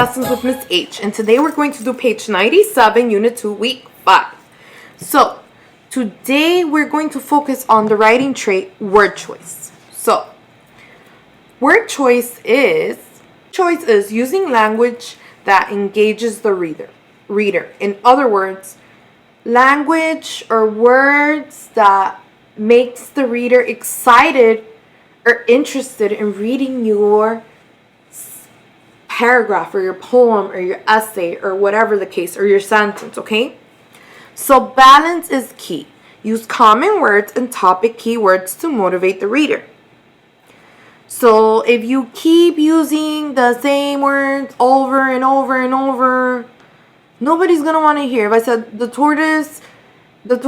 Lessons with Miss H, and today we're going to do page 97, Unit 2, Week 5. So, today we're going to focus on the writing trait, word choice. So, word choice is using language that engages the reader. In other words, language or words that makes the reader excited or interested in reading your paragraph or your poem or your essay or whatever the case, or your sentence, okay? So balance is key. Use common words and topic keywords to motivate the reader. So if you keep using the same words over and over and over, nobody's gonna want to hear. If I said the tortoise, if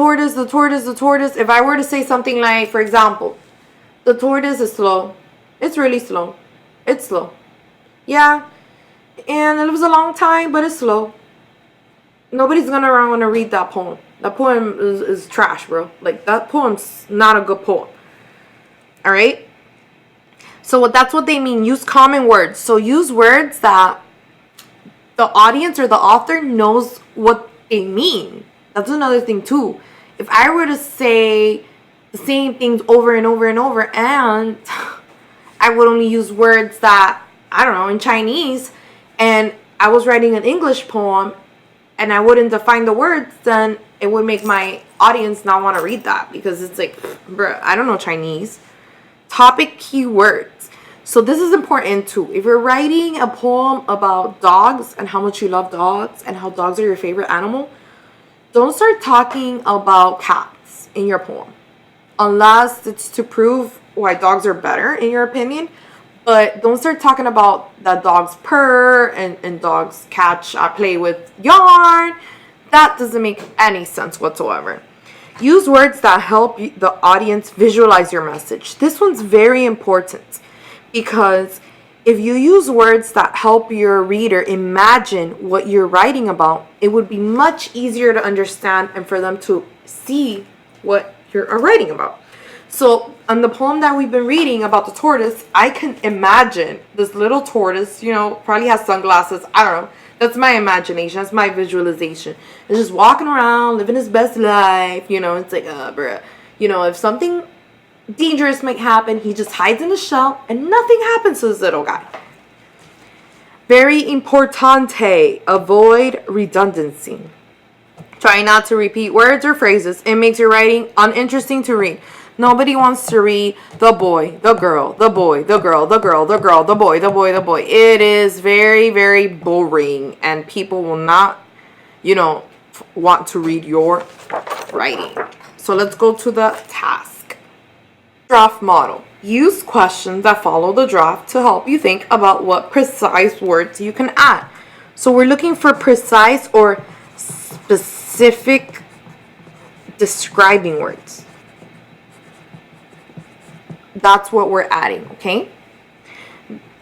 I were to say something like, for example, the tortoise is slow. It's really slow. It's slow. Yeah, and it was a long time, but it's slow. Nobody's gonna want to read that poem. That poem is trash, bro. Like, that poem's not a good poem. Alright? So that's what they mean. Use common words. So use words that the audience or the author knows what they mean. That's another thing too. If I were to say the same things over and over and over, and I would only use words that, I don't know, in Chinese, and I was writing an English poem and I wouldn't define the words, then it would make my audience not want to read that, because it's like, bruh, I don't know Chinese. Topic keywords. So this is important too. If you're writing a poem about dogs and how much you love dogs and how dogs are your favorite animal, don't start talking about cats in your poem, unless it's to prove why dogs are better in your opinion. But don't start talking about that dogs purr and dogs play with yarn. That doesn't make any sense whatsoever. Use words that help the audience visualize your message. This one's very important, because if you use words that help your reader imagine what you're writing about, it would be much easier to understand and for them to see what you're writing about. So on the poem that we've been reading about the tortoise, I can imagine this little tortoise, probably has sunglasses. I don't know. That's my imagination. That's my visualization. It's just walking around, living his best life. It's like, bruh. If something dangerous might happen, he just hides in the shell and nothing happens to this little guy. Very importante. Avoid redundancy. Try not to repeat words or phrases. It makes your writing uninteresting to read. Nobody wants to read the boy, the girl, the boy, the girl, the girl, the girl, the boy, the boy, the boy. It is very, very boring, and people will not, want to read your writing. So let's go to the task. Draft model. Use questions that follow the draft to help you think about what precise words you can add. So we're looking for precise or specific describing words. That's what we're adding, okay?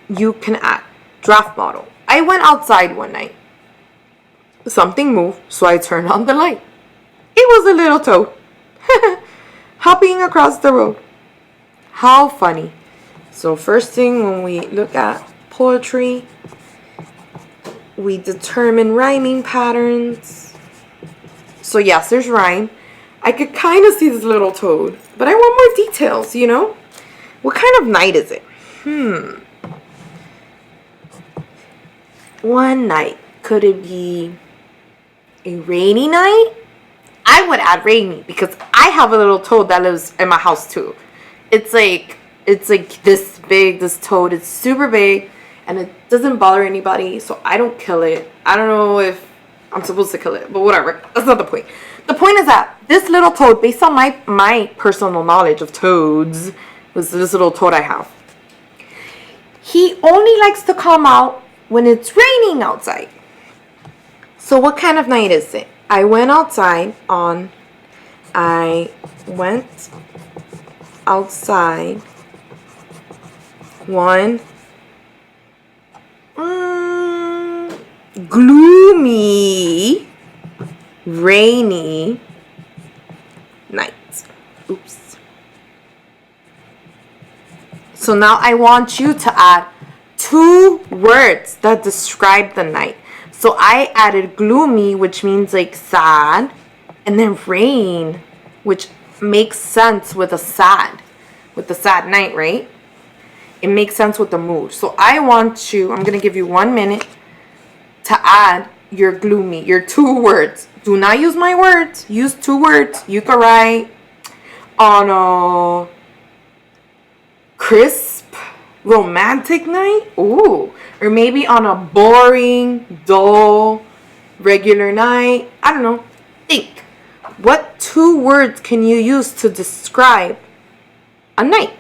You can add draft model. I went outside one night. Something moved, so I turned on the light. It was a little toad hopping across the road. How funny. So first thing, when we look at poetry, we determine rhyming patterns. So yes, there's rhyme. I could kind of see this little toad, but I want more details, What kind of night is it? One night. Could it be a rainy night? I would add rainy, because I have a little toad that lives in my house too. It's like this big, this toad. It's super big, and it doesn't bother anybody, so I don't kill it. I don't know if I'm supposed to kill it, but whatever. That's not the point. The point is that this little toad, based on my personal knowledge of toads, was this little toad I have. He only likes to come out when it's raining outside. So what kind of night is it? I went outside one gloomy, rainy night. Oops. So now I want you to add two words that describe the night. So I added gloomy, which means like sad, and then rain, which makes sense with the sad night, right? It makes sense with the mood. So I'm going to give you 1 minute to add your gloomy, your two words. Do not use my words. Use two words. You can write on a crisp, romantic night. Ooh. Or maybe on a boring, dull, regular night. I don't know. Think. What two words can you use to describe a night?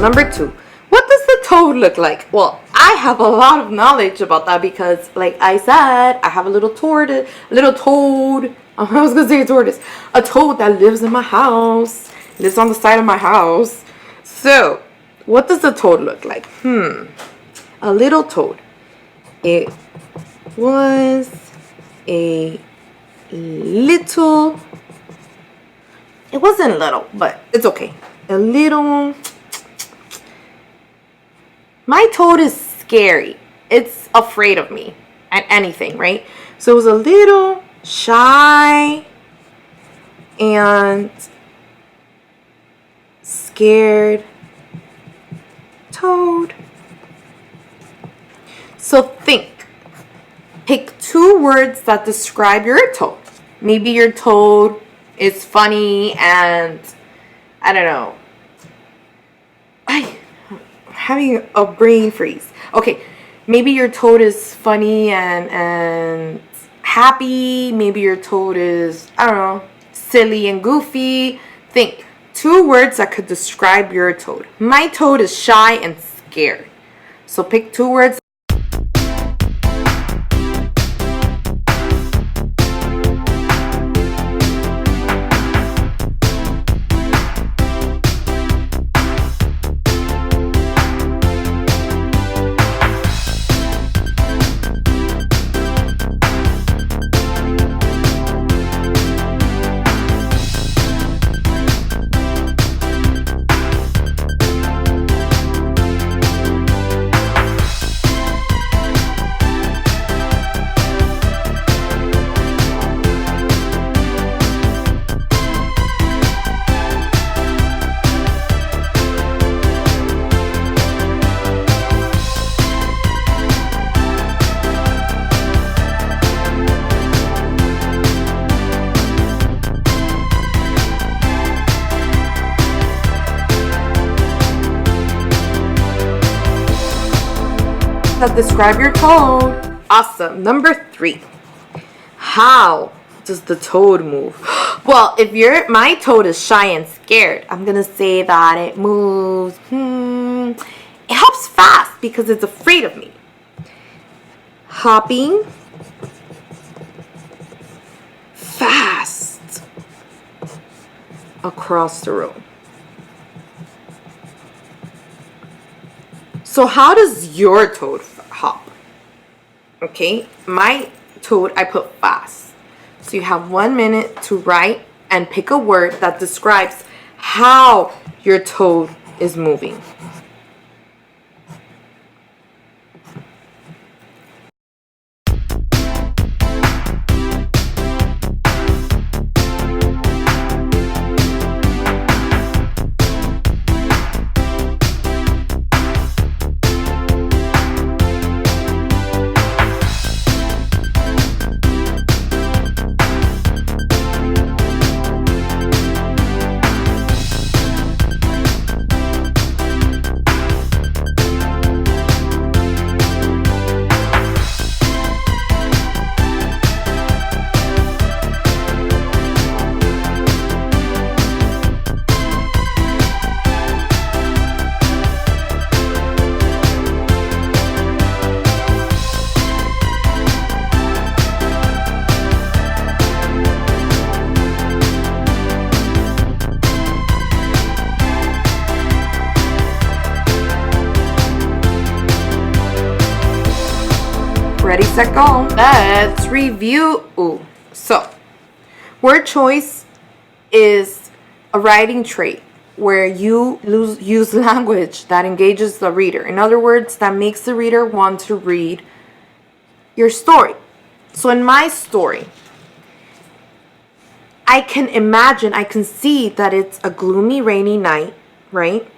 Number 2, what does the toad look like? Well, I have a lot of knowledge about that because, like I said, I have a little toad. I was gonna say a tortoise. A toad that lives in my house, lives on the side of my house. So, what does the toad look like? A little toad. It was a little. It wasn't little, but it's okay. A little. My toad is scary. It's afraid of me and anything, right? So it was a little shy and scared toad. So pick two words that describe your toad. Maybe your toad is funny and I don't know. Having a brain freeze. Okay, maybe your toad is funny and happy. Maybe your toad is, I don't know, silly and goofy. Think two words that could describe your toad. My toad is shy and scared. So pick two words. That describe your toad. Awesome. Number 3. How does the toad move? Well, if my toad is shy and scared, I'm gonna say that it moves. It hops fast because it's afraid of me. Hopping fast across the room. So how does your toad hop? Okay, my toad, I put fast. So you have 1 minute to write and pick a word that describes how your toad is moving. set, go. Let's review. Ooh. So, word choice is a writing trait where you use language that engages the reader. In other words, that makes the reader want to read your story. So in my story, I can imagine, I can see that it's a gloomy, rainy night, right?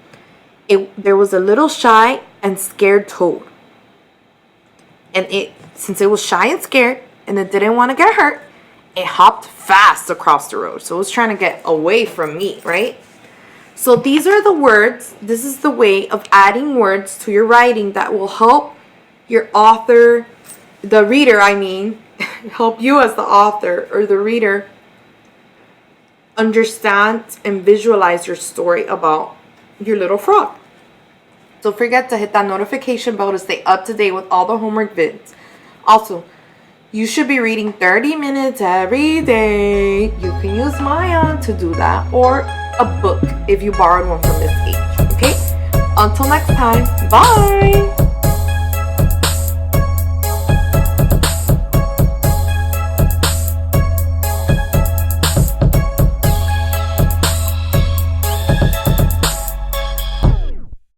There was a little shy and scared toad. And since it was shy and scared and it didn't want to get hurt, it hopped fast across the road. So it was trying to get away from me, right? So these are the words. This is the way of adding words to your writing that will help your author, the reader, I mean, help you as the author or the reader understand and visualize your story about your little frog. Don't forget to hit that notification bell to stay up to date with all the homework vids. Also, you should be reading 30 minutes every day. You can use Maya to do that, or a book if you borrowed one from Miss H. Okay? Until next time, bye!